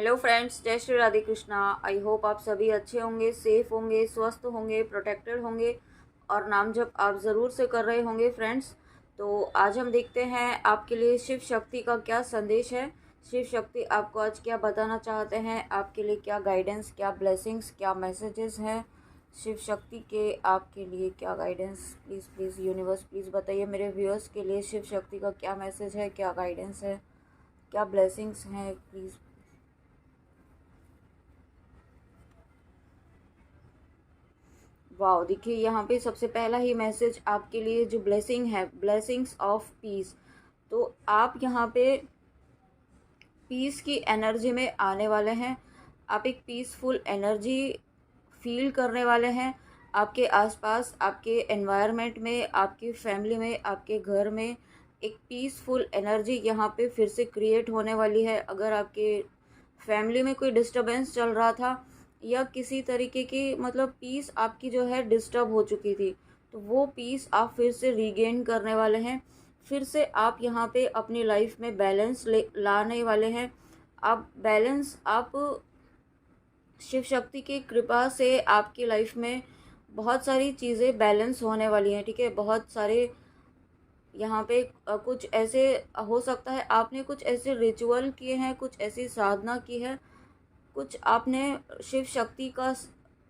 Hello friends, जय Shri Radhe Krishna. I hope आप सभी अच्छे होंगे, सेफ होंगे, स्वस्थ होंगे, प्रोटेक्टेड होंगे और नाम जप आप ज़रूर से कर रहे होंगे फ्रेंड्स। तो आज हम देखते हैं आपके लिए शिव शक्ति का क्या संदेश है। शिव शक्ति आपको आज क्या बताना चाहते हैं, आपके लिए क्या गाइडेंस, क्या ब्लेसिंग्स, क्या मैसेजेस हैं शिव शक्ति के आपके लिए, क्या guidance. Please please universe please बताइए मेरे व्यूअर्स के लिए शिव शक्ति का क्या मैसेज है, क्या गाइडेंस है, क्या ब्लेसिंग्स हैं प्लीज़। वाह, देखिए यहाँ पे सबसे पहला ही मैसेज आपके लिए जो ब्लेसिंग है, ब्लेसिंग्स ऑफ पीस। तो आप यहाँ पे पीस की एनर्जी में आने वाले हैं। आप एक पीसफुल एनर्जी फील करने वाले हैं। आपके आसपास, आपके एनवायरनमेंट में, आपकी फैमिली में, आपके घर में एक पीसफुल एनर्जी यहाँ पे फिर से क्रिएट होने वाली है। अगर आपके फैमिली में कोई डिस्टरबेंस चल रहा था या किसी तरीके की मतलब पीस आपकी जो है डिस्टर्ब हो चुकी थी, तो वो पीस आप फिर से रीगेन करने वाले हैं। फिर से आप यहाँ पे अपनी लाइफ में बैलेंस लाने वाले हैं। आप शिव शक्ति की कृपा से आपकी लाइफ में बहुत सारी चीज़ें बैलेंस होने वाली हैं। ठीक है, बहुत सारे यहाँ पे कुछ ऐसे हो सकता है आपने कुछ ऐसे रिचुअल किए हैं, कुछ ऐसी साधना की है, कुछ आपने शिव शक्ति का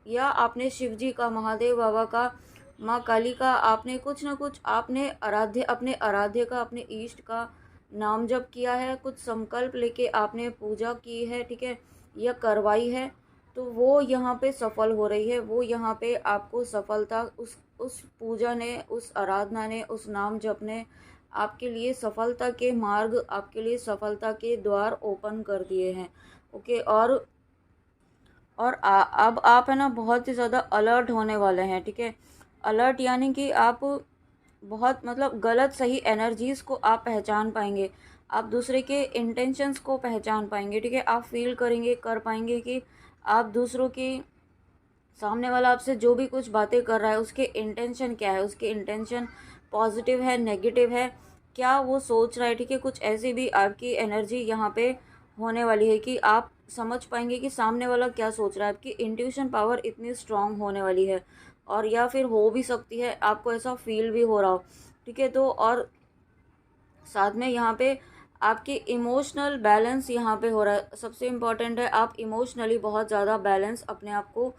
या आपने शिव जी का, महादेव बाबा का, माँ काली का, आपने कुछ ना कुछ आपने अपने आराध्य का, अपने इष्ट का नाम जप किया है, कुछ संकल्प लेके आपने पूजा की है। ठीक है, या करवाई है, तो वो यहाँ पे सफल हो रही है। वो यहाँ पे आपको सफलता, उस पूजा ने, उस आराधना ने, उस नाम जप ने आपके लिए सफलता के मार्ग, आपके लिए सफलता के द्वार ओपन कर दिए हैं। ओके, और अब आप है ना बहुत ही ज़्यादा अलर्ट होने वाले हैं। ठीक है, अलर्ट यानी कि आप बहुत मतलब गलत सही एनर्जीज़ को आप पहचान पाएंगे, आप दूसरे के इंटेंशंस को पहचान पाएंगे। ठीक है, आप फील करेंगे, कर पाएंगे कि आप दूसरों की, सामने वाला आपसे जो भी कुछ बातें कर रहा है उसके इंटेंशन क्या है, उसके इंटेंशन पॉजिटिव है, नेगेटिव है, क्या वो सोच रहा है। ठीक है, कुछ ऐसी भी आपकी एनर्जी यहाँ पे होने वाली है कि आप समझ पाएंगे कि सामने वाला क्या सोच रहा है। आपकी इंट्यूशन पावर इतनी स्ट्रांग होने वाली है, और या फिर हो भी सकती है आपको ऐसा फील भी हो रहा हो। ठीक है, तो और साथ में यहाँ पे आपकी इमोशनल बैलेंस यहाँ पे हो रहा है। सबसे इम्पॉर्टेंट है, आप इमोशनली बहुत ज़्यादा बैलेंस अपने आप को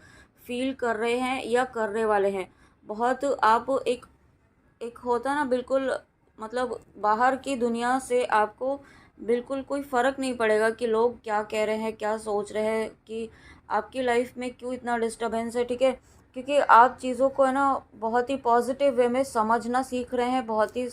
फील कर रहे हैं या करने वाले हैं। बहुत आप एक होता ना बिल्कुल, मतलब बाहर की दुनिया से आपको बिल्कुल कोई फ़र्क नहीं पड़ेगा कि लोग क्या कह रहे हैं, क्या सोच रहे हैं, कि आपकी लाइफ में क्यों इतना डिस्टर्बेंस है। ठीक है, क्योंकि आप चीज़ों को है ना बहुत ही पॉजिटिव वे में समझना सीख रहे हैं, बहुत ही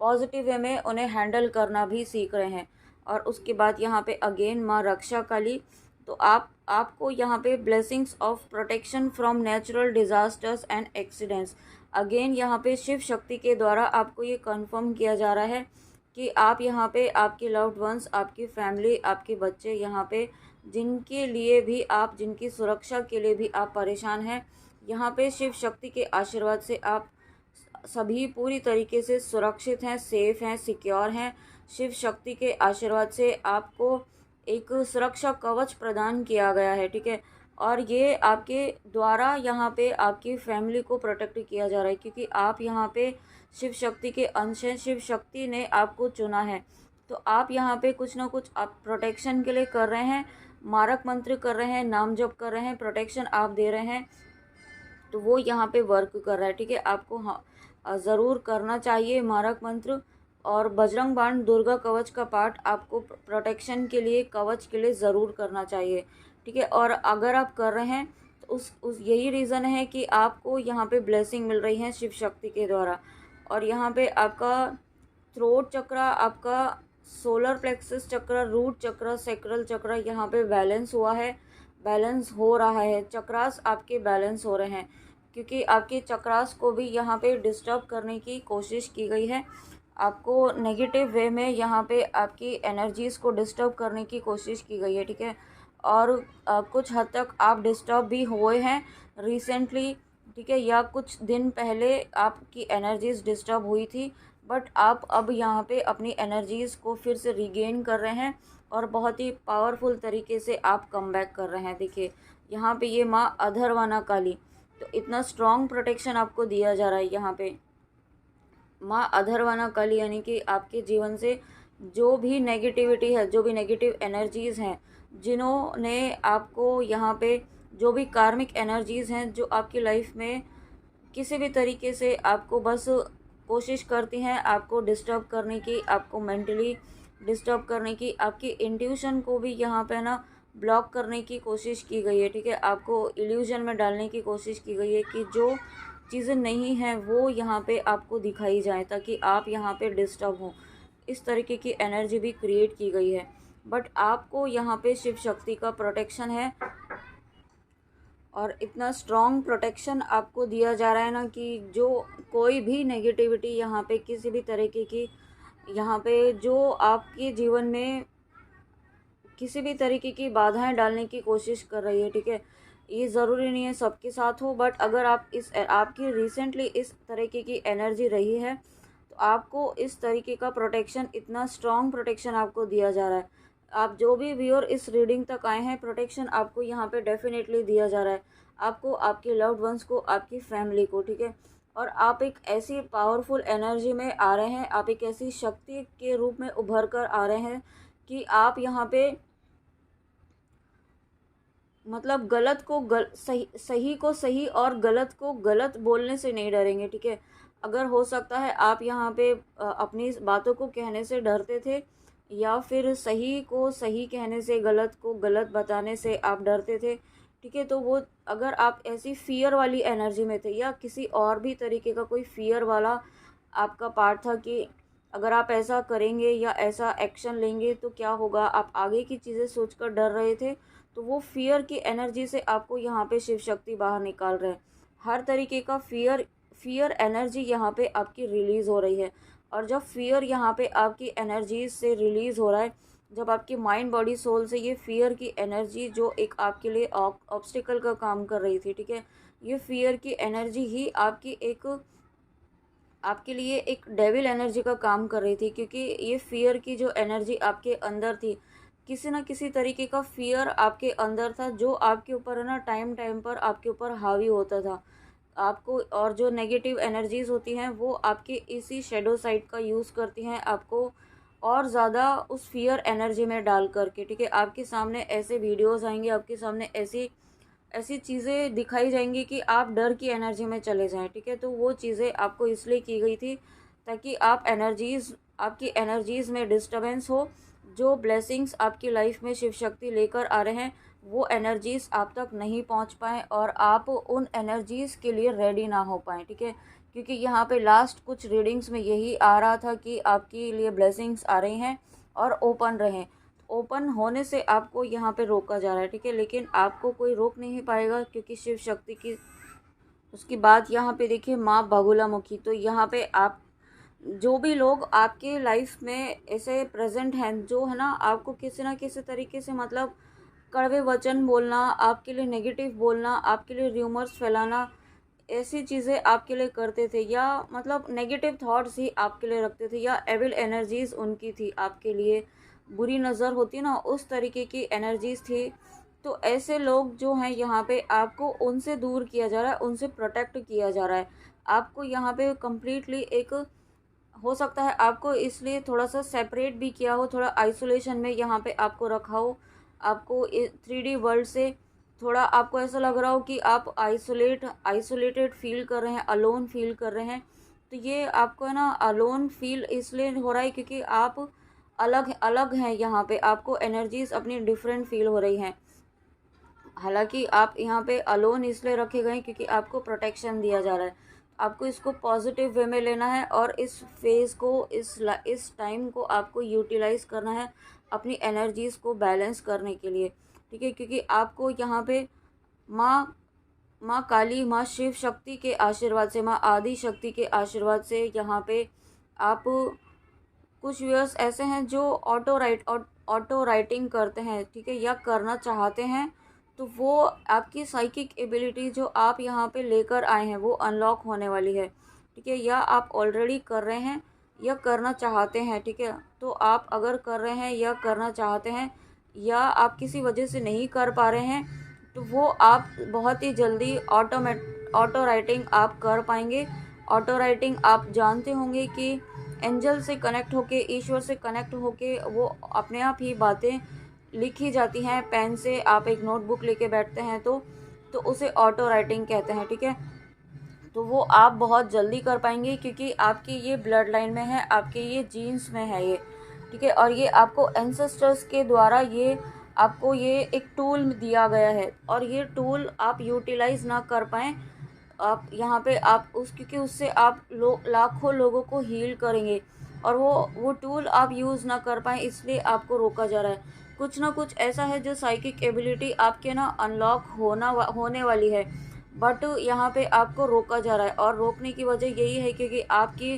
पॉजिटिव वे में उन्हें हैंडल करना भी सीख रहे हैं। और उसके बाद यहाँ पे अगेन माँ रक्षा काली, तो आपको यहाँ पे blessings of protection from natural disasters and accidents. Again यहाँ पे शिव शक्ति के द्वारा आपको ये कंफर्म किया जा रहा है कि आप यहाँ पे, आपके लव्ड वंस, आपकी फैमिली, आपके बच्चे यहाँ पे, जिनके लिए भी आप, जिनकी सुरक्षा के लिए भी आप परेशान हैं, यहाँ पे शिव शक्ति के आशीर्वाद से आप सभी पूरी तरीके से सुरक्षित हैं, सेफ हैं, सिक्योर हैं। शिव शक्ति के आशीर्वाद से आपको एक सुरक्षा कवच प्रदान किया गया है। ठीक है, और ये आपके द्वारा यहाँ पे आपकी फैमिली को प्रोटेक्ट किया जा रहा है, क्योंकि आप यहाँ पे शिव शक्ति के अंश हैं, शिव शक्ति ने आपको चुना है। तो आप यहाँ पे कुछ ना कुछ आप प्रोटेक्शन के लिए कर रहे हैं, मारक मंत्र कर रहे हैं, नाम जप कर रहे हैं, प्रोटेक्शन आप दे रहे हैं, तो वो यहाँ पे वर्क कर रहा है। ठीक है, आपको हाँ ज़रूर करना चाहिए मारक मंत्र और बजरंग बाण, दुर्गा कवच का पाठ आपको प्रोटेक्शन के लिए, कवच के लिए ज़रूर करना चाहिए। ठीक है, और अगर आप कर रहे हैं तो उस यही रीज़न है कि आपको यहाँ पे ब्लेसिंग मिल रही है शिव शक्ति के द्वारा। और यहाँ पे आपका थ्रोट चक्र, आपका सोलर प्लेक्सस चक्र, रूट चक्र, सेक्रल चक्र यहाँ पे बैलेंस हुआ है, बैलेंस हो रहा है। चक्रास आपके बैलेंस हो रहे हैं, क्योंकि आपके चक्रास को भी यहाँ पे डिस्टर्ब करने की कोशिश की गई है, आपको नेगेटिव वे में यहाँ पे आपकी एनर्जीज़ को डिस्टर्ब करने की कोशिश की गई है। ठीक है, और कुछ हद तक आप डिस्टर्ब भी हुए हैं रिसेंटली। ठीक है, या कुछ दिन पहले आपकी एनर्जीज़ डिस्टर्ब हुई थी, बट आप अब यहाँ पे अपनी एनर्जीज़ को फिर से रिगेन कर रहे हैं, और बहुत ही पावरफुल तरीके से आप कम बैक कर रहे हैं। देखिए यहाँ पे ये माँ अधरवाना काली, तो इतना स्ट्रॉन्ग प्रोटेक्शन आपको दिया जा रहा है यहाँ पे। माँ अधरवाना काली यानी कि आपके जीवन से जो भी नेगेटिविटी है, जो भी नेगेटिव एनर्जीज़ हैं, जिन्होंने आपको यहाँ पे, जो भी कार्मिक एनर्जीज़ हैं जो आपकी लाइफ में किसी भी तरीके से आपको बस कोशिश करती हैं आपको डिस्टर्ब करने की, आपको मेंटली डिस्टर्ब करने की, आपकी इंट्यूशन को भी यहाँ पे ना ब्लॉक करने की कोशिश की गई है। ठीक है, आपको इल्यूजन में डालने की कोशिश की गई है कि जो चीज़ें नहीं हैं वो यहाँ पे आपको दिखाई जाए ताकि आप यहाँ पे डिस्टर्ब हों। इस तरीके की एनर्जी भी क्रिएट की गई है, बट आपको यहाँ पे शिव शक्ति का प्रोटेक्शन है और इतना स्ट्रॉन्ग प्रोटेक्शन आपको दिया जा रहा है ना कि जो कोई भी नेगेटिविटी यहाँ पे किसी भी तरीके की, यहाँ पे जो आपके जीवन में किसी भी तरीके की बाधाएं डालने की कोशिश कर रही है। ठीक है, ये ज़रूरी नहीं है सबके साथ हो, बट अगर आप आपकी रिसेंटली इस तरीके की एनर्जी रही है तो आपको इस तरीके का प्रोटेक्शन, इतना स्ट्रॉन्ग प्रोटेक्शन आपको दिया जा रहा है। आप जो भी व्यूअर इस रीडिंग तक आए हैं, प्रोटेक्शन आपको यहाँ पे डेफिनेटली दिया जा रहा है, आपको, आपके लव्ड वंस को, आपकी फैमिली को। ठीक है, और आप एक ऐसी पावरफुल एनर्जी में आ रहे हैं, आप एक ऐसी शक्ति के रूप में उभर कर आ रहे हैं कि आप यहाँ पे मतलब गलत को सही, सही को सही और गलत को गलत बोलने से नहीं डरेंगे। ठीक है, अगर हो सकता है आप यहाँ पे अपनी बातों को कहने से डरते थे, या फिर सही को सही कहने से गलत को गलत बताने से आप डरते थे। ठीक है, तो वो अगर आप ऐसी फियर वाली एनर्जी में थे या किसी और भी तरीके का कोई फियर वाला आपका पार्ट था कि अगर आप ऐसा करेंगे या ऐसा एक्शन लेंगे तो क्या होगा, आप आगे की चीज़ें सोचकर डर रहे थे, तो वो फियर की एनर्जी से आपको यहाँ पे शिव शक्ति बाहर निकाल रहे हैं। हर तरीके का फियर एनर्जी यहाँ पे आपकी रिलीज़ हो रही है। और जब फियर यहाँ पे आपकी एनर्जी से रिलीज़ हो रहा है, जब आपकी माइंड बॉडी सोल से ये फियर की एनर्जी जो एक आपके लिए ऑब्स्टिकल का काम कर रही थी, ठीक है, ये फियर की एनर्जी ही आपके लिए एक डेविल एनर्जी का काम कर रही थी, क्योंकि ये फियर की जो एनर्जी आपके अंदर थी, किसी ना किसी तरीके का फियर आपके अंदर था जो आपके ऊपर है ना टाइम टाइम पर आपके ऊपर हावी होता था आपको। और जो नेगेटिव एनर्जीज़ होती हैं वो आपके इसी शेडो साइड का यूज़ करती हैं आपको और ज़्यादा उस फियर एनर्जी में डाल करके। ठीक है, आपके सामने ऐसे वीडियोस आएंगे, आपके सामने ऐसी ऐसी चीज़ें दिखाई जाएंगी कि आप डर की एनर्जी में चले जाएं। ठीक है, तो वो चीज़ें आपको इसलिए की गई थी ताकि आपकी एनर्जीज़ में डिस्टर्बेंस हो। जो ब्लेसिंग्स आपकी लाइफ में शिव शक्ति लेकर आ रहे हैं वो एनर्जीज़ आप तक नहीं पहुंच पाएँ और आप उन एनर्जीज़ के लिए रेडी ना हो पाएँ। ठीक है, क्योंकि यहाँ पे लास्ट कुछ रीडिंग्स में यही आ रहा था कि आपके लिए ब्लेसिंग्स आ रही हैं और ओपन रहें। ओपन होने से आपको यहाँ पे रोका जा रहा है। ठीक है, लेकिन आपको कोई रोक नहीं पाएगा क्योंकि शिव शक्ति की उसकी बात यहाँ पे देखिए, माँ बगुलामुखी। तो यहाँ पे आप जो भी लोग आपके लाइफ में ऐसे प्रेजेंट हैं जो है ना आपको किसी ना किसी तरीके से मतलब कड़वे वचन बोलना, आपके लिए नेगेटिव बोलना, आपके लिए र्यूमर्स फैलाना, ऐसी चीज़ें आपके लिए करते थे, या मतलब नेगेटिव थॉट्स ही आपके लिए रखते थे, या एविल एनर्जीज़ उनकी थी, आपके लिए बुरी नज़र होती ना, उस तरीके की एनर्जीज़ थी। तो ऐसे लोग जो हैं यहाँ पे आपको उनसे दूर किया जा रहा है, उनसे प्रोटेक्ट किया जा रहा है। आपको यहाँ पे कम्प्लीटली एक, हो सकता है आपको इसलिए थोड़ा सा सेपरेट भी किया हो, थोड़ा आइसोलेशन में यहाँ पे आपको रखा हो, आपको 3D वर्ल्ड से थोड़ा आपको ऐसा लग रहा हो कि आप आइसोलेटेड फील कर रहे हैं, अलोन फील कर रहे हैं। तो ये आपको है ना अलोन फील इसलिए हो रहा है क्योंकि आप अलग अलग हैं, यहाँ पे आपको एनर्जीज अपनी डिफरेंट फील हो रही हैं। हालांकि आप यहाँ पे अलोन इसलिए रखे गए क्योंकि आपको प्रोटेक्शन दिया जा रहा है। आपको इसको पॉजिटिव वे में लेना है और इस फेज़ को, इस टाइम को आपको यूटिलाइज करना है अपनी एनर्जीज़ को बैलेंस करने के लिए। ठीक है, क्योंकि आपको यहाँ पे माँ काली, माँ शिव शक्ति के आशीर्वाद से, माँ आदि शक्ति के आशीर्वाद से यहाँ पे आप, कुछ व्यूअर्स ऐसे हैं जो ऑटो राइटिंग करते हैं, ठीक है, या करना चाहते हैं, तो वो आपकी साइकिक एबिलिटी जो आप यहाँ पे लेकर आए हैं वो अनलॉक होने वाली है। ठीक है, या आप ऑलरेडी कर रहे हैं या करना चाहते हैं, ठीक है, तो आप अगर कर रहे हैं या करना चाहते हैं या आप किसी वजह से नहीं कर पा रहे हैं, तो वो आप बहुत ही जल्दी ऑटो राइटिंग आप कर पाएंगे। ऑटो राइटिंग आप जानते होंगे कि एंजल से कनेक्ट होके, ईश्वर से कनेक्ट होके वो अपने आप ही बातें लिखी जाती हैं पेन से। आप एक नोटबुक लेके बैठते हैं तो उसे ऑटो राइटिंग कहते हैं, ठीक है। तो वो आप बहुत जल्दी कर पाएंगे क्योंकि आपकी ये ब्लड लाइन में है, आपके ये जीन्स में है ये, ठीक है। और ये आपको एंसेस्टर्स के द्वारा ये आपको ये एक टूल दिया गया है, और ये टूल आप यूटिलाइज ना कर पाएँ आप यहाँ पे आप क्योंकि उससे आप लाखों लोगों को हील करेंगे, और वो टूल आप यूज़ ना कर पाएँ इसलिए आपको रोका जा रहा है। कुछ ना कुछ ऐसा है जो साइकिक एबिलिटी आपके ना अनलॉक होने वाली है, बट यहाँ पे आपको रोका जा रहा है। और रोकने की वजह यही है क्योंकि आपकी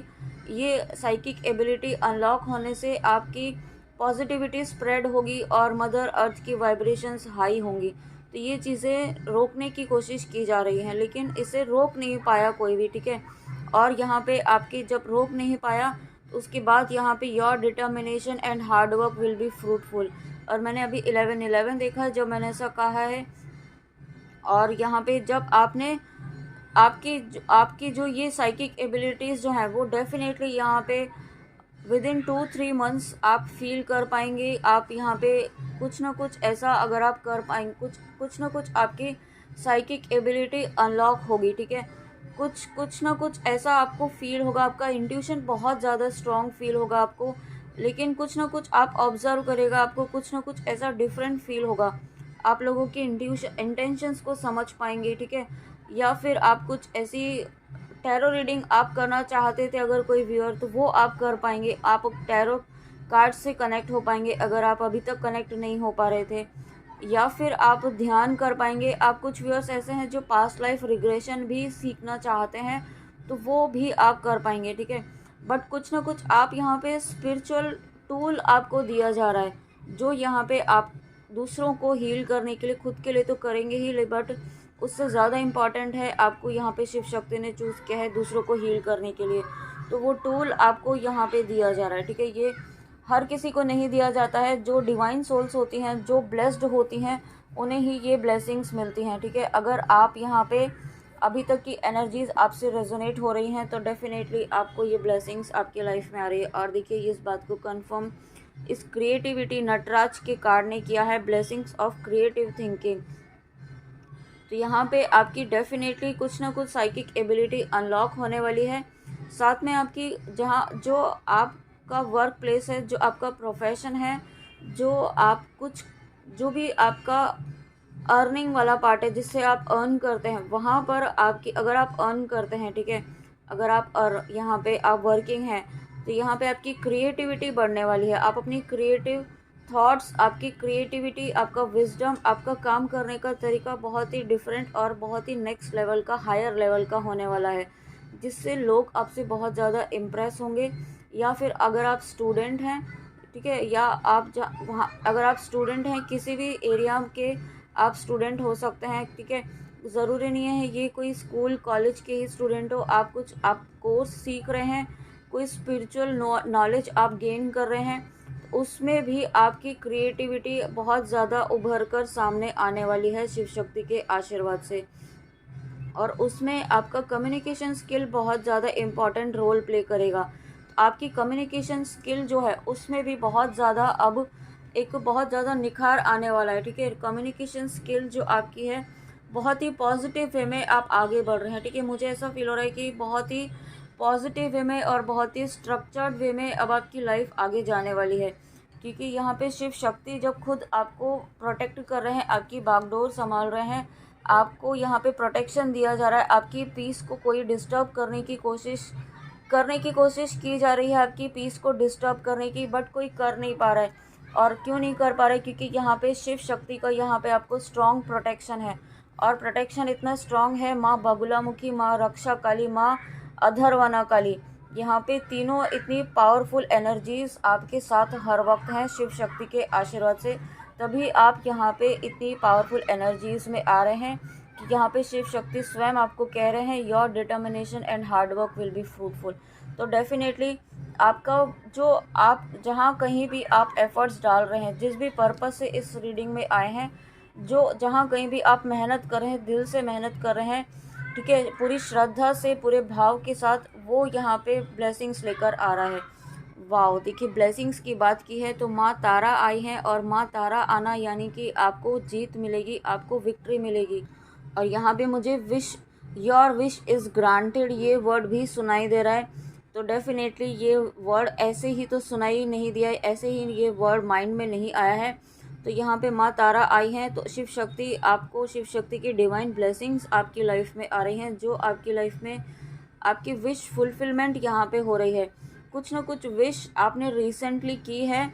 ये साइकिक एबिलिटी अनलॉक होने से आपकी पॉजिटिविटी स्प्रेड होगी और मदर अर्थ की वाइब्रेशंस हाई होंगी। तो ये चीज़ें रोकने की कोशिश की जा रही हैं, लेकिन इसे रोक नहीं पाया कोई भी, ठीक है। और यहाँ पे आपकी जब रोक नहीं पाया तो उसके बाद यहाँ पे your determination and hard work will be fruitful. और मैंने अभी 11-11 देखा है, जब मैंने ऐसा कहा है। और यहाँ पे जब आपने आपकी जो ये साइकिक एबिलिटीज़ जो हैं वो डेफिनेटली यहाँ पे विदिन 2-3 मंथ्स आप फील कर पाएंगे। आप यहाँ पे कुछ ना कुछ ऐसा अगर आप कर पाएंगे, कुछ ना कुछ आपकी साइकिक एबिलिटी अनलॉक होगी, ठीक है। कुछ ना कुछ ऐसा आपको फील होगा, आपका इंट्यूशन बहुत ज़्यादा स्ट्रॉन्ग फील होगा आपको, लेकिन कुछ ना कुछ आप ऑब्जर्व करेगा, आपको कुछ ना कुछ ऐसा डिफरेंट फील होगा। आप लोगों की इंटेंशंस को समझ पाएंगे, ठीक है। या फिर आप कुछ ऐसी टैरो रीडिंग आप करना चाहते थे अगर कोई व्यूअर, तो वो आप कर पाएंगे। आप टैरो कार्ड से कनेक्ट हो पाएंगे अगर आप अभी तक कनेक्ट नहीं हो पा रहे थे। या फिर आप ध्यान कर पाएंगे। आप कुछ व्यूअर्स ऐसे हैं जो पास्ट लाइफ रिग्रेशन भी सीखना चाहते हैं, तो वो भी आप कर पाएंगे, ठीक है। बट कुछ ना कुछ आप यहाँ पे स्पिरिचुअल टूल आपको दिया जा रहा है, जो यहाँ पे आप दूसरों को हील करने के लिए, खुद के लिए तो करेंगे ही, बट उससे ज़्यादा इम्पॉर्टेंट है आपको यहाँ पे शिव शक्ति ने चूज़ किया है दूसरों को हील करने के लिए। तो वो टूल आपको यहाँ पे दिया जा रहा है, ठीक है। ये हर किसी को नहीं दिया जाता है। जो डिवाइन सोल्स होती हैं, जो ब्लेस्ड होती हैं, उन्हें ही ये ब्लेसिंग्स मिलती हैं, ठीक है। अगर आप यहाँ पे अभी तक की एनर्जीज आपसे रेजोनेट हो रही हैं तो डेफिनेटली आपको ये ब्लेसिंग्स आपकी लाइफ में आ रही है। और देखिए इस बात को कंफर्म इस क्रिएटिविटी नटराज के कार्ड ने किया है, ब्लेसिंग्स ऑफ क्रिएटिव थिंकिंग। तो यहाँ पे आपकी डेफिनेटली कुछ ना कुछ साइकिक एबिलिटी अनलॉक होने वाली है। साथ में आपकी जो आपका वर्क प्लेस है, जो आपका प्रोफेशन है, जो भी आपका अर्निंग वाला पार्ट है जिससे आप अर्न करते हैं, वहाँ पर आपकी अगर आप अर्न करते हैं, ठीक है, अगर आप यहाँ पे आप वर्किंग हैं, तो यहाँ पे आपकी क्रिएटिविटी बढ़ने वाली है। आप अपनी क्रिएटिव थॉट्स, आपकी क्रिएटिविटी, आपका विजडम, आपका काम करने का तरीका बहुत ही डिफरेंट और बहुत ही नेक्स्ट लेवल का, हायर लेवल का होने वाला है, जिससे लोग आपसे बहुत ज़्यादा इम्प्रेस होंगे। या फिर अगर आप स्टूडेंट हैं, ठीक है, या आप वहाँ अगर आप स्टूडेंट हैं किसी भी एरिया के, आप स्टूडेंट हो सकते हैं, ठीक है। ज़रूरी नहीं है ये कोई स्कूल कॉलेज के ही स्टूडेंट हो। आप कोर्स सीख रहे हैं, कोई स्पिरिचुअल नॉलेज आप गेन कर रहे हैं, उसमें भी आपकी क्रिएटिविटी बहुत ज़्यादा उभर कर सामने आने वाली है शिव शक्ति के आशीर्वाद से। और उसमें आपका कम्युनिकेशन स्किल बहुत ज़्यादा इम्पॉर्टेंट रोल प्ले करेगा। आपकी कम्युनिकेशन स्किल जो है उसमें भी बहुत ज़्यादा अब एक बहुत ज़्यादा निखार आने वाला है, ठीक है। कम्युनिकेशन स्किल जो आपकी है बहुत ही पॉजिटिव वे में आप आगे बढ़ रहे हैं, ठीक है। मुझे ऐसा फील हो रहा है कि बहुत ही पॉजिटिव वे में और बहुत ही स्ट्रक्चर्ड वे में अब आपकी लाइफ आगे जाने वाली है, क्योंकि यहाँ पे शिव शक्ति जब खुद आपको प्रोटेक्ट कर रहे हैं, आपकी बागडोर संभाल रहे हैं, आपको यहाँ पे प्रोटेक्शन दिया जा रहा है, आपकी पीस को कोई डिस्टर्ब करने की कोशिश की जा रही है, आपकी पीस को डिस्टर्ब करने की, बट कोई कर नहीं पा रहा है। और क्यों नहीं कर पा रहा है? क्योंकि यहाँ पे शिव शक्ति का यहाँ पे आपको स्ट्रॉन्ग प्रोटेक्शन है। और प्रोटेक्शन इतना स्ट्रॉन्ग है, माँ बगुलामुखी, माँ रक्षा काली, माँ अधरवना काली, यहाँ पे तीनों इतनी पावरफुल एनर्जीज आपके साथ हर वक्त हैं शिव शक्ति के आशीर्वाद से। तभी आप यहाँ पे इतनी पावरफुल एनर्जीज में आ रहे हैं कि यहाँ पे शिव शक्ति स्वयं आपको कह रहे हैं your determination and hard work will be fruitful. तो डेफिनेटली आपका जो आप जहाँ कहीं भी आप एफर्ट्स डाल रहे हैं, जिस भी पर्पस से इस रीडिंग में आए हैं, जो जहाँ कहीं भी आप मेहनत कर रहे हैं, दिल से मेहनत कर रहे हैं, ठीक है, पूरी श्रद्धा से पूरे भाव के साथ, वो यहाँ पे ब्लेसिंग्स लेकर आ रहा है। वाओ, देखिए ब्लेसिंग्स की बात की है तो माँ तारा आई हैं, और माँ तारा आना यानी कि आपको जीत मिलेगी, आपको विक्ट्री मिलेगी। और यहाँ पे मुझे wish, your wish is granted, ये वर्ड भी सुनाई दे रहा है। तो डेफिनेटली ये वर्ड ऐसे ही तो सुनाई नहीं दिया है, ऐसे ही ये वर्ड माइंड में नहीं आया है। तो यहाँ पे माँ तारा आई हैं, तो शिव शक्ति, आपको शिव शक्ति की डिवाइन ब्लेसिंग्स आपकी लाइफ में आ रही हैं, जो आपकी लाइफ में आपकी विश फुलफिलमेंट यहाँ पे हो रही है। कुछ ना कुछ विश आपने रिसेंटली की है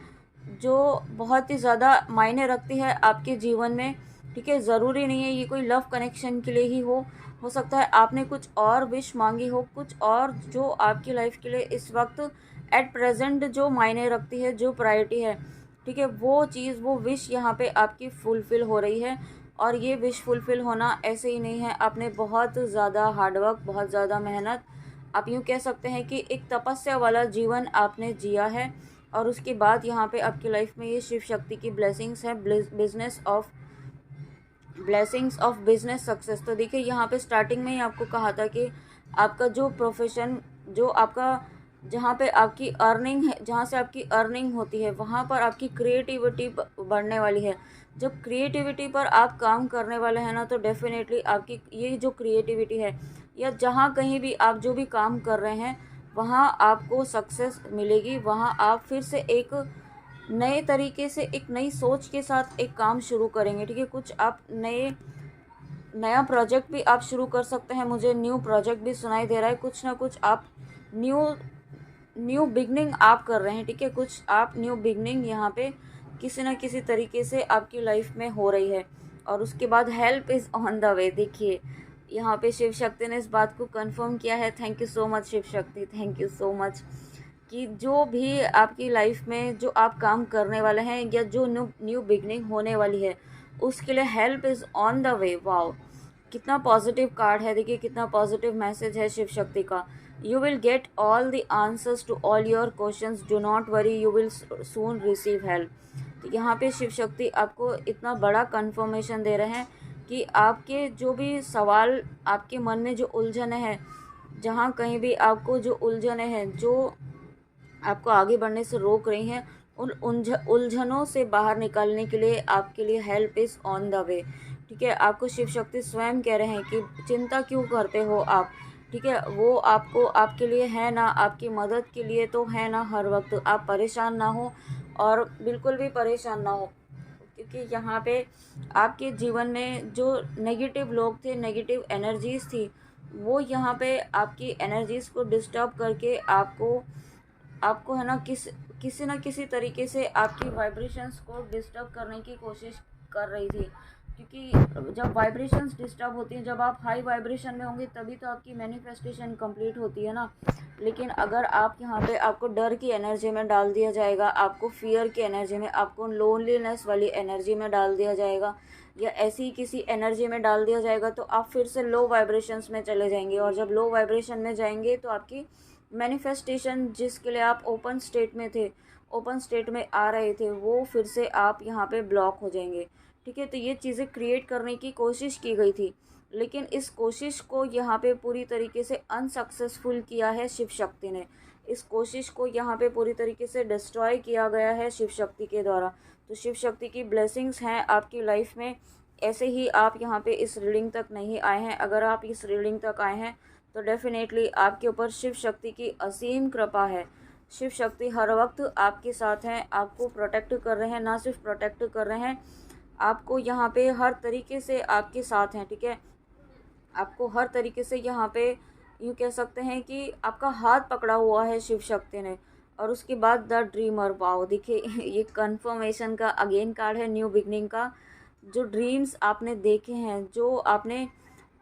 जो बहुत ही ज़्यादा मायने रखती है आपके जीवन में, ठीक है। ज़रूरी नहीं है ये कोई लव कनेक्शन के लिए ही हो सकता है आपने कुछ और विश मांगी हो, कुछ और जो आपकी लाइफ के लिए इस वक्त एट प्रेजेंट जो मायने रखती है, जो प्रायोरिटी है, ठीक है, वो चीज़, वो विश यहाँ पे आपकी फुलफ़िल हो रही है। और ये विश फुलफ़िल होना ऐसे ही नहीं है, आपने बहुत ज़्यादा हार्डवर्क, बहुत ज़्यादा मेहनत, आप यूँ कह सकते हैं कि एक तपस्या वाला जीवन आपने जिया है, और उसके बाद यहाँ पे आपकी लाइफ में ये शिव शक्ति की ब्लेसिंग्स है, ब्लेसिंग्स ऑफ बिजनेस सक्सेस। तो देखिए यहाँ पे स्टार्टिंग में ही आपको कहा था कि आपका जो प्रोफेशन, जो आपका, जहाँ पे आपकी अर्निंग है, जहाँ से आपकी अर्निंग होती है, वहाँ पर आपकी क्रिएटिविटी बढ़ने वाली है। जब क्रिएटिविटी पर आप काम करने वाले हैं ना, तो डेफिनेटली आपकी ये जो क्रिएटिविटी है, या जहाँ कहीं भी आप जो भी काम कर रहे हैं, वहाँ आपको सक्सेस मिलेगी। वहाँ आप फिर से एक नए तरीके से, एक नई सोच के साथ एक काम शुरू करेंगे, ठीक है। कुछ आप नया प्रोजेक्ट भी आप शुरू कर सकते हैं, मुझे न्यू प्रोजेक्ट भी सुनाई दे रहा है। कुछ ना कुछ आप न्यू बिगनिंग आप कर रहे हैं, ठीक है। कुछ आप न्यू बिगनिंग यहाँ पे किसी न किसी तरीके से आपकी लाइफ में हो रही है। और उसके बाद हेल्प इज़ ऑन द वे, देखिए यहाँ पे शिव शक्ति ने इस बात को कंफर्म किया है। Thank you so much Shiv Shakti, thank you so much, कि जो भी आपकी लाइफ में जो आप काम करने वाले हैं, या जो न्यू बिगनिंग होने वाली है, उसके लिए help is on the way. Wow, कितना पॉजिटिव कार्ड है, देखिए कितना पॉजिटिव मैसेज है शिव शक्ति का। You will get all the answers to all your questions, do not worry, you will soon receive help. तो यहाँ पे शिव शक्ति आपको इतना बड़ा कंफर्मेशन दे रहे हैं कि आपके जो भी सवाल, आपके मन में जो उलझने हैं, जहाँ कहीं भी आपको जो उलझने हैं, जो आपको आगे बढ़ने से रोक रही हैं, उन उलझनों से बाहर निकालने के लिए आपके लिए हेल्प इज़ ऑन द वे, ठीक है। आपको शिव शक्ति स्वयं कह रहे हैं कि चिंता क्यों करते हो आप, ठीक है। वो आपको, आपके लिए है ना, आपकी मदद के लिए तो है ना हर वक्त। आप परेशान ना हो, और बिल्कुल भी परेशान ना हो, क्योंकि यहाँ पे आपके जीवन में जो नेगेटिव लोग थे, नेगेटिव एनर्जीज़ थी, वो यहाँ पे आपकी एनर्जीज़ को डिस्टर्ब करके आपको आपको है ना किसी न किसी तरीके से आपकी वाइब्रेशंस को डिस्टर्ब करने की कोशिश कर रही थी। क्योंकि जब वाइब्रेशंस डिस्टर्ब होती हैं, जब आप हाई वाइब्रेशन में होंगे, तभी तो आपकी मैनिफेस्टेशन कंप्लीट होती है ना। लेकिन अगर आप यहाँ पे, आपको डर की एनर्जी में डाल दिया जाएगा, आपको फियर की एनर्जी में, आपको लोनलीनेस वाली एनर्जी में डाल दिया जाएगा, या ऐसी किसी एनर्जी में डाल दिया जाएगा, तो आप फिर से लो वाइब्रेशंस में चले जाएंगे। और जब लो वाइब्रेशन में जाएंगे, तो आपकी मैनिफेस्टेशन, जिसके लिए आप ओपन स्टेट में थे, ओपन स्टेट में आ रहे थे, वो फिर से आप यहाँ पे ब्लॉक हो जाएंगे, ठीक है। तो ये चीज़ें क्रिएट करने की कोशिश की गई थी, लेकिन इस कोशिश को यहाँ पे पूरी तरीके से अनसक्सेसफुल किया है शिव शक्ति ने। इस कोशिश को यहाँ पे पूरी तरीके से डिस्ट्रॉय किया गया है शिव शक्ति के द्वारा। तो शिव शक्ति की ब्लेसिंग्स हैं आपकी लाइफ में। ऐसे ही आप यहाँ पे इस रीडिंग तक नहीं आए हैं, अगर आप इस रीडिंग तक आए हैं, तो डेफिनेटली आपके ऊपर शिव शक्ति की असीम कृपा है। शिव शक्ति हर वक्त आपके साथ हैं, आपको प्रोटेक्ट कर रहे हैं, ना सिर्फ प्रोटेक्ट कर रहे हैं, आपको यहाँ पे हर तरीके से आपके साथ हैं, ठीक है। आपको हर तरीके से यहाँ पे यूँ कह सकते हैं कि आपका हाथ पकड़ा हुआ है शिव शक्ति ने। और उसके बाद द ड्रीमर, पाओ, देखिए ये कंफर्मेशन का अगेन कार्ड है, न्यू बिगनिंग का। जो ड्रीम्स आपने देखे हैं, जो आपने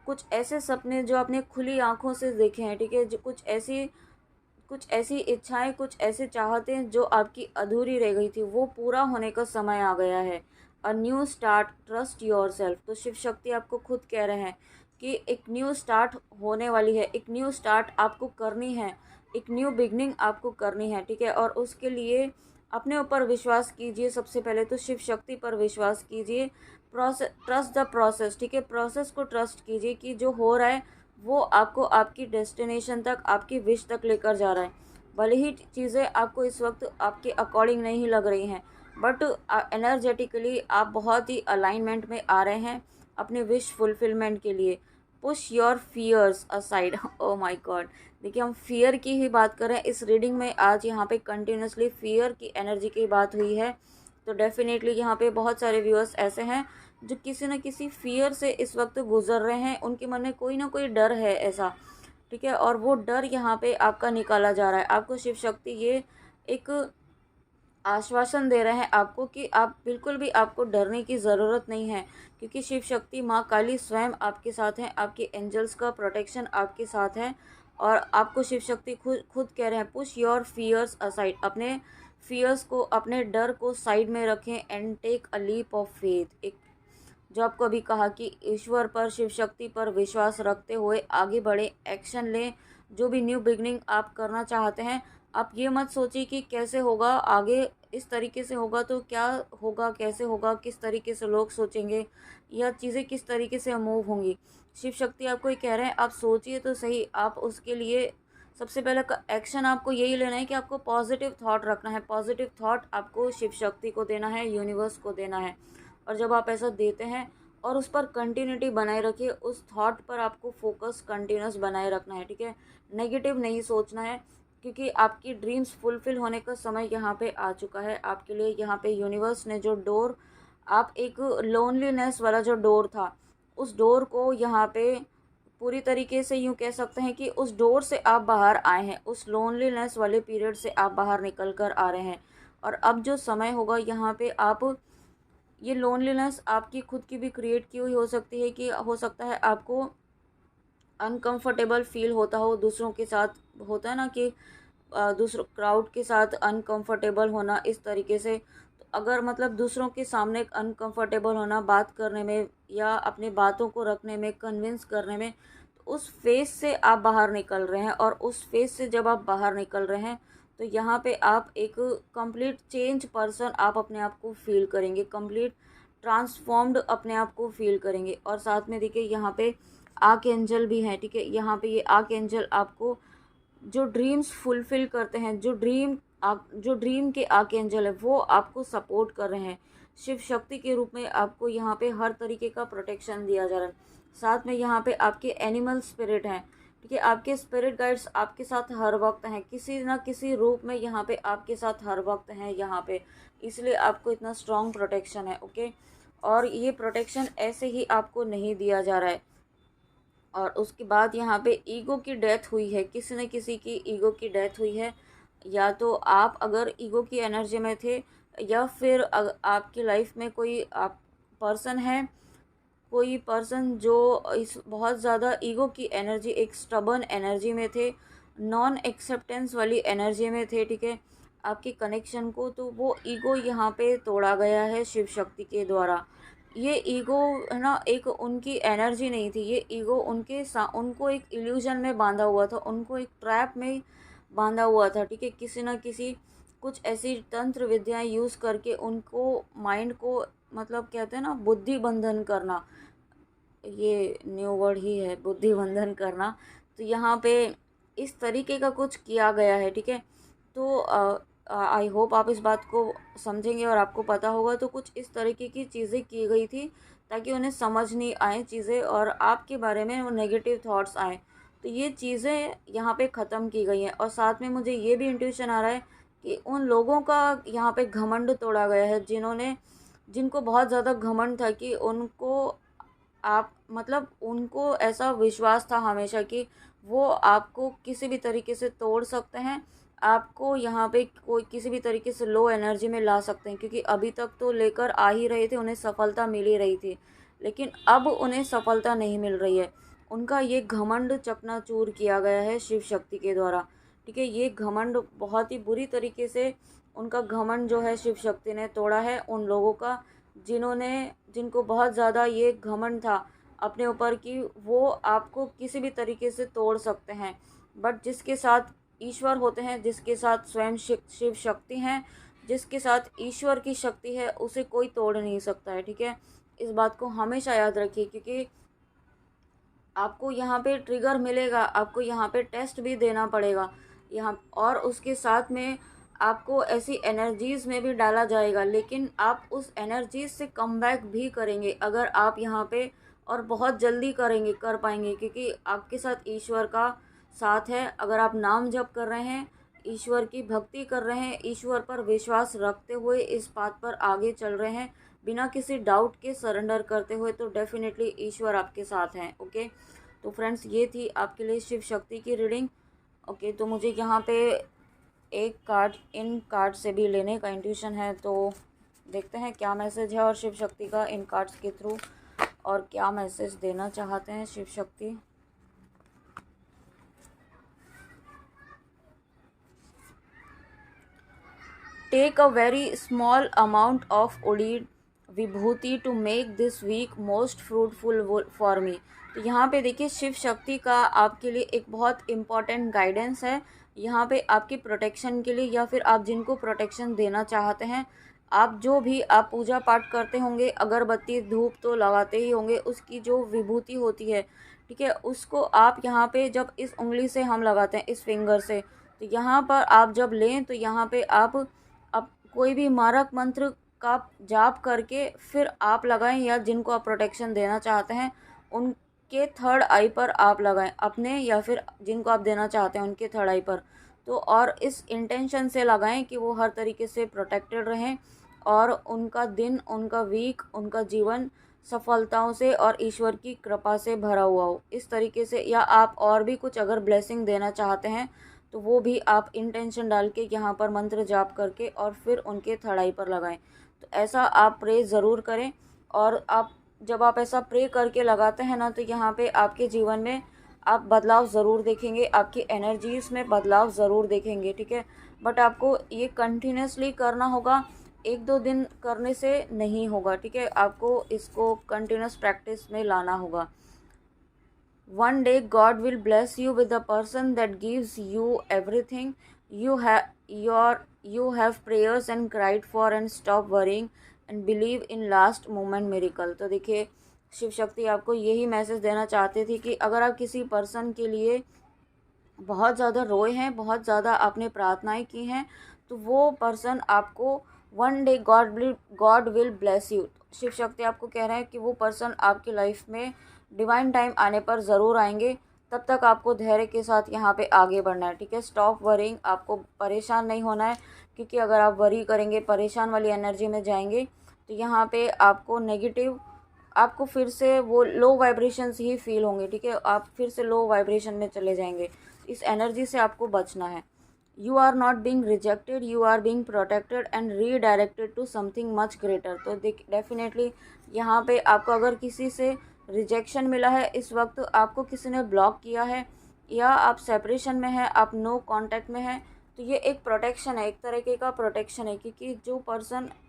कुछ ऐसे सपने जो आपने खुली आंखों से देखे हैं, ठीक है, जो कुछ ऐसी इच्छाएं, कुछ ऐसे चाहते जो आपकी अधूरी रह गई थी, वो पूरा होने का समय आ गया है। A new start, trust your self. तो शिव शक्ति आपको खुद कह रहे हैं कि एक न्यू स्टार्ट होने वाली है, एक न्यू स्टार्ट आपको करनी है। एक न्यू बिगनिंग आपको करनी है, ठीक है। और उसके लिए अपने ऊपर विश्वास कीजिए, सबसे पहले तो शिव शक्ति पर विश्वास कीजिए। ट्रस्ट द प्रोसेस, ठीक है। प्रोसेस को ट्रस्ट कीजिए कि जो हो रहा है वो आपको आपकी डेस्टिनेशन तक, आपकी विश तक लेकर जा रहा है। भले ही चीज़ें आपको इस वक्त आपके अकॉर्डिंग नहीं लग रही हैं, बट एनर्जेटिकली आप बहुत ही अलाइनमेंट में आ रहे हैं अपने विश फुलफिलमेंट के लिए। Push your fears aside. Oh my god, देखिए हम फियर की ही बात करें इस रीडिंग में, आज यहाँ पे कंटिन्यूसली फियर की एनर्जी की बात हुई है। तो डेफिनेटली यहाँ पे बहुत सारे व्यूअर्स ऐसे हैं जो किसी न किसी फियर से इस वक्त गुजर रहे हैं, उनके मन में कोई ना कोई डर है ऐसा, ठीक है। और वो डर यहाँ पे आपका निकाला जा रहा है। आपको शिव शक्ति ये एक आश्वासन दे रहे हैं आपको कि आप बिल्कुल भी, आपको डरने की ज़रूरत नहीं है, क्योंकि शिव शक्ति माँ काली स्वयं आपके साथ हैं, आपके एंजल्स का प्रोटेक्शन आपके साथ है। और आपको शिव शक्ति खुद खुद कह रहे हैं, पुश योर फियर्स असाइड, अपने फियर्स को, अपने डर को साइड में रखें and take a leap of faith. एक जो आपको अभी कहा कि ईश्वर पर, शिव शक्ति पर विश्वास रखते हुए आगे बढ़े, एक्शन लें। जो भी न्यू बिगनिंग आप करना चाहते हैं, आप ये मत सोचिए कि कैसे होगा आगे, इस तरीके से होगा तो क्या होगा, कैसे होगा, किस तरीके से लोग सोचेंगे, या चीज़ें किस तरीके से मूव होंगी। शिव शक्ति आपको ये कह रहे हैं, आप सोचिए तो सही। आप उसके लिए सबसे पहले एक्शन आपको यही लेना है कि आपको पॉजिटिव थॉट रखना है। पॉजिटिव थॉट आपको शिव शक्ति को देना है, यूनिवर्स को देना है। और जब आप ऐसा देते हैं और उस पर कंटिन्यूटी बनाए रखिए, उस थॉट पर आपको फोकस कंटिन्यूस बनाए रखना है, ठीक है। नेगेटिव नहीं सोचना है, क्योंकि आपकी ड्रीम्स फुलफिल होने का समय यहाँ पे आ चुका है आपके लिए। यहाँ पे यूनिवर्स ने जो डोर, आप एक लोनलीनेस वाला जो डोर था, उस डोर को यहाँ पे पूरी तरीके से यूँ कह सकते हैं कि उस डोर से आप बाहर आए हैं, उस लोनलीनेस वाले पीरियड से आप बाहर निकल कर आ रहे हैं। और अब जो समय होगा यहाँ पे, आप ये लोनलीनेस आपकी खुद की भी क्रिएट की हुई हो सकती है, कि हो सकता है आपको अनकंफर्टेबल फील होता हो दूसरों के साथ। होता है ना कि दूसरों क्राउड के साथ अनकंफर्टेबल होना, इस तरीके से। तो अगर मतलब दूसरों के सामने अनकंफर्टेबल होना बात करने में, या अपनी बातों को रखने में, कन्विंस करने में, तो उस फेज से आप बाहर निकल रहे हैं। और उस फेज से जब आप बाहर निकल रहे हैं, तो यहाँ पे आप एक कंप्लीट चेंज पर्सन आप अपने आप को फील करेंगे, कंप्लीट ट्रांसफॉर्म्ड अपने आप को फील करेंगे। और साथ में देखिए यहाँ पे आर्क एंजल भी हैं, ठीक है। यहाँ पे ये आर्क एंजल आपको जो ड्रीम्स फुलफिल करते हैं, जो ड्रीम के आर्क एंजल है, वो आपको सपोर्ट कर रहे हैं शिव शक्ति के रूप में। आपको यहाँ पे हर तरीके का प्रोटेक्शन दिया जा रहा है। साथ में यहाँ पे आपके एनिमल स्पिरिट हैं, ठीक है। आपके स्पिरिट गाइड्स आपके साथ हर वक्त हैं, किसी ना किसी रूप में यहाँ पे आपके साथ हर वक्त हैं यहाँ पे, इसलिए आपको इतना स्ट्रॉन्ग प्रोटेक्शन है, ओके। और ये प्रोटेक्शन ऐसे ही आपको नहीं दिया जा रहा है। और उसके बाद यहाँ पे ईगो की डेथ हुई है, किसी न किसी की ईगो की डेथ हुई है। या तो आप अगर ईगो की एनर्जी में थे, या फिर आपकी लाइफ में कोई आप पर्सन है, कोई पर्सन जो इस बहुत ज़्यादा ईगो की एनर्जी, एक स्टबर्न एनर्जी में थे, नॉन एक्सेप्टेंस वाली एनर्जी में थे, ठीक है, आपके कनेक्शन को। तो वो ईगो यहाँ पे तोड़ा गया है शिव शक्ति के द्वारा। ये ईगो है ना, एक उनकी एनर्जी नहीं थी, ये ईगो उनको एक इल्यूजन में बांधा हुआ था, उनको एक ट्रैप में बांधा हुआ था, ठीक है। किसी न किसी कुछ ऐसी तंत्र विद्याएं यूज़ करके उनको माइंड को, मतलब कहते हैं ना बुद्धि बंधन करना, ये न्यू वर्ड ही है, बुद्धि बंधन करना। तो यहाँ पे इस तरीके का कुछ किया गया है, ठीक है। तो आई होप आप इस बात को समझेंगे और आपको पता होगा। तो कुछ इस तरीके की चीज़ें की गई थी ताकि उन्हें समझ नहीं आए चीज़ें, और आपके बारे में वो नेगेटिव थॉट्स आए। तो ये चीज़ें यहाँ पे ख़त्म की गई हैं। और साथ में मुझे ये भी इंट्यूशन आ रहा है कि उन लोगों का यहाँ पे घमंड तोड़ा गया है, जिनको बहुत ज़्यादा घमंड था कि उनको आप, मतलब उनको ऐसा विश्वास था हमेशा कि वो आपको किसी भी तरीके से तोड़ सकते हैं, आपको यहाँ पे कोई किसी भी तरीके से लो एनर्जी में ला सकते हैं। क्योंकि अभी तक तो लेकर आ ही रहे थे, उन्हें सफलता मिल ही रही थी, लेकिन अब उन्हें सफलता नहीं मिल रही है। उनका ये घमंड चकनाचूर किया गया है शिव शक्ति के द्वारा, ठीक है। ये घमंड बहुत ही बुरी तरीके से, उनका घमंड जो है शिव शक्ति ने तोड़ा है उन लोगों का, जिनको बहुत ज़्यादा ये घमंड था अपने ऊपर कि वो आपको किसी भी तरीके से तोड़ सकते हैं। बट जिसके साथ ईश्वर होते हैं, जिसके साथ स्वयं शिव शक्ति हैं, जिसके साथ ईश्वर की शक्ति है, उसे कोई तोड़ नहीं सकता है। ठीक है, इस बात को हमेशा याद रखिए, क्योंकि आपको यहाँ पे ट्रिगर मिलेगा, आपको यहाँ पे टेस्ट भी देना पड़ेगा यहाँ, और उसके साथ में आपको ऐसी एनर्जीज़ में भी डाला जाएगा, लेकिन आप उस एनर्जीज से कम बैक भी करेंगे अगर आप यहाँ पे, और बहुत जल्दी करेंगे, कर पाएंगे, क्योंकि आपके साथ ईश्वर का साथ है। अगर आप नाम जप कर रहे हैं, ईश्वर की भक्ति कर रहे हैं, ईश्वर पर विश्वास रखते हुए इस बात पर आगे चल रहे हैं, बिना किसी डाउट के सरेंडर करते हुए, तो डेफिनेटली ईश्वर आपके साथ हैं। ओके, तो फ्रेंड्स, ये थी आपके लिए शिव शक्ति की रीडिंग। ओके, तो मुझे यहाँ पे एक कार्ड, इन कार्ड से भी लेने का इंट्यूशन है, तो देखते हैं क्या मैसेज है और शिव शक्ति का इन कार्ड्स के थ्रू, और क्या मैसेज देना चाहते हैं Shiv Shakti. Take a very small amount of urad vibhuti to make this week most fruitful for me. तो यहाँ पे देखिए, शिव शक्ति का आपके लिए एक बहुत इम्पॉर्टेंट गाइडेंस है यहाँ पे, आपकी प्रोटेक्शन के लिए, या फिर आप जिनको प्रोटेक्शन देना चाहते हैं, आप जो भी आप पूजा पाठ करते होंगे, अगरबत्ती धूप तो लगाते ही होंगे, उसकी जो विभूति होती है, ठीक है, उसको आप यहाँ पे जब इस उंगली से हम लगाते हैं, इस फिंगर से, तो यहाँ पर आप जब लें तो यहाँ पे आप कोई भी मारक मंत्र का जाप करके फिर आप लगाएं, या जिनको आप प्रोटेक्शन देना चाहते हैं उनके थर्ड आई पर आप लगाएं, अपने या फिर जिनको आप देना चाहते हैं उनके थर्ड आई पर। तो और इस इंटेंशन से लगाएं कि वो हर तरीके से प्रोटेक्टेड रहें, और उनका दिन, उनका वीक, उनका जीवन सफलताओं से और ईश्वर की कृपा से भरा हुआ हो, इस तरीके से। या आप और भी कुछ अगर ब्लेसिंग देना चाहते हैं तो वो भी आप इंटेंशन डाल के यहाँ पर मंत्र जाप करके और फिर उनके थर्ड आई पर लगाएं। तो ऐसा आप प्रे ज़रूर करें, और आप जब आप ऐसा प्रे करके लगाते हैं ना, तो यहाँ पे आपके जीवन में आप बदलाव ज़रूर देखेंगे, आपकी एनर्जीज़ में बदलाव ज़रूर देखेंगे। ठीक है, बट आपको ये कंटिन्यूसली करना होगा, एक दो दिन करने से नहीं होगा। ठीक है, आपको इसको कंटिन्यूस प्रैक्टिस में लाना होगा। One day God will bless you with the person that gives you everything you have prayers and cried for, and stop worrying and believe in last moment miracle। तो देखिए, शिव शक्ति आपको यही मैसेज देना चाहते थे कि अगर आप किसी पर्सन के लिए बहुत ज़्यादा रोए हैं, बहुत ज़्यादा आपने प्रार्थनाएं की हैं, तो वो पर्सन आपको one day God will bless you. Shiv Shakti आपको कह रहे हैं कि वो पर्सन आपकी लाइफ में डिवाइन टाइम आने पर ज़रूर आएंगे, तब तक आपको धैर्य के साथ यहाँ पे आगे बढ़ना है। ठीक है, स्टॉप वरिंग, आपको परेशान नहीं होना है, क्योंकि अगर आप वरी करेंगे, परेशान वाली एनर्जी में जाएंगे, तो यहाँ पे आपको नेगेटिव, आपको फिर से वो लो वाइब्रेशंस ही फील होंगे। ठीक है, आप फिर से लो वाइब्रेशन में चले जाएंगे, इस एनर्जी से आपको बचना है। You are not being rejected, you are being protected and redirected to something much greater. तो डेफिनेटली यहाँ पे आपको अगर किसी से रिजेक्शन मिला है, इस वक्त आपको किसी ने ब्लॉक किया है, या आप सेपरेशन में हैं, आप नो कांटेक्ट में हैं, तो ये एक प्रोटेक्शन है, एक तरीके का प्रोटेक्शन है, क्योंकि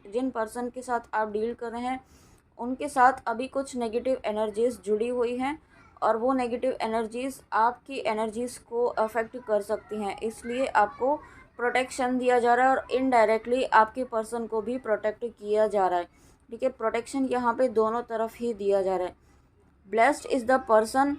जिन पर्सन के साथ आप डील कर रहे हैं उनके साथ अभी कुछ नेगेटिव एनर्जीज़ जुड़ी हुई हैं, और वो नेगेटिव एनर्जीज़ आपकी एनर्जीज़ को अफेक्ट कर सकती हैं, इसलिए आपको प्रोटेक्शन दिया जा रहा है, और इनडायरेक्टली आपके पर्सन को भी प्रोटेक्ट किया जा रहा है। ठीक है, प्रोटेक्शन यहाँ पे दोनों तरफ ही दिया जा रहा है। Blessed is the person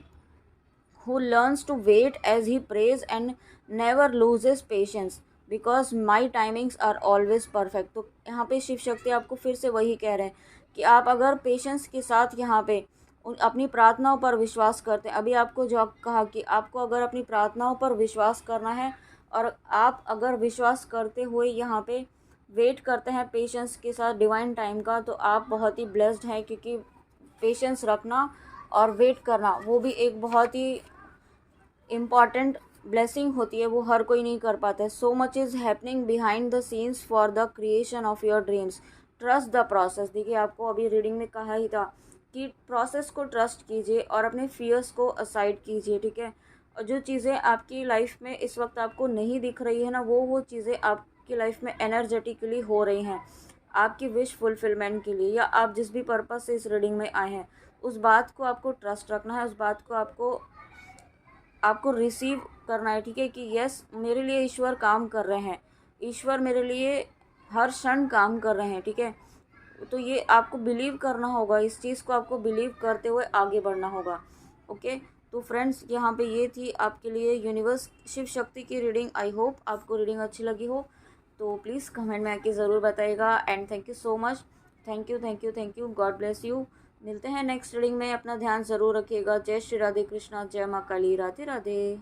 who learns to wait as he prays and never loses patience because my timings are always perfect। तो यहाँ पे शिव शक्ति आपको फिर से वही कह रहे हैं कि आप अगर पेशेंस के साथ यहाँ पे अपनी प्रार्थनाओं पर विश्वास करते हैं, अभी आपको जो कहा कि आपको अगर अपनी प्रार्थनाओं पर विश्वास करना है, और आप अगर विश्वास करते हुए यहाँ पे वेट करते हैं पेशेंस के साथ डिवाइन टाइम का, तो आप बहुत ही ब्लेस्ड हैं, क्योंकि पेशेंस रखना और वेट करना वो भी एक बहुत ही इम्पॉर्टेंट ब्लेसिंग होती है, वो हर कोई नहीं कर पाता है। So much is happening behind the scenes for the creation of your dreams, trust the process. देखिए, आपको अभी रीडिंग में कहा ही था कि प्रोसेस को ट्रस्ट कीजिए और अपने फियर्स को असाइड कीजिए। ठीक है, और जो चीज़ें आपकी लाइफ में इस वक्त आपको नहीं दिख रही है ना, वो चीज़ें आपकी लाइफ में एनर्जेटिकली हो रही हैं, आपकी विश फुलफिलमेंट के लिए, या आप जिस भी पर्पज़ से इस रीडिंग में आए हैं, उस बात को आपको ट्रस्ट रखना है, उस बात को आपको रिसीव करना है, ठीक है, कि यस मेरे लिए ईश्वर काम कर रहे हैं, ईश्वर मेरे लिए हर क्षण काम कर रहे हैं, ठीक है। तो ये आपको बिलीव करना होगा, इस चीज़ को आपको बिलीव करते हुए आगे बढ़ना होगा। ओके, तो फ्रेंड्स यहाँ पे ये थी आपके लिए यूनिवर्स शिव शक्ति की रीडिंग। आई होप आपको रीडिंग अच्छी लगी हो, तो प्लीज़ कमेंट में आके ज़रूर बताइएगा। And thank you so much, thank you thank you thank you, God bless you. मिलते हैं नेक्स्ट रीडिंग में, अपना ध्यान ज़रूर रखिएगा। जय श्री राधे कृष्णा, जय माँ काली, राधे राधे।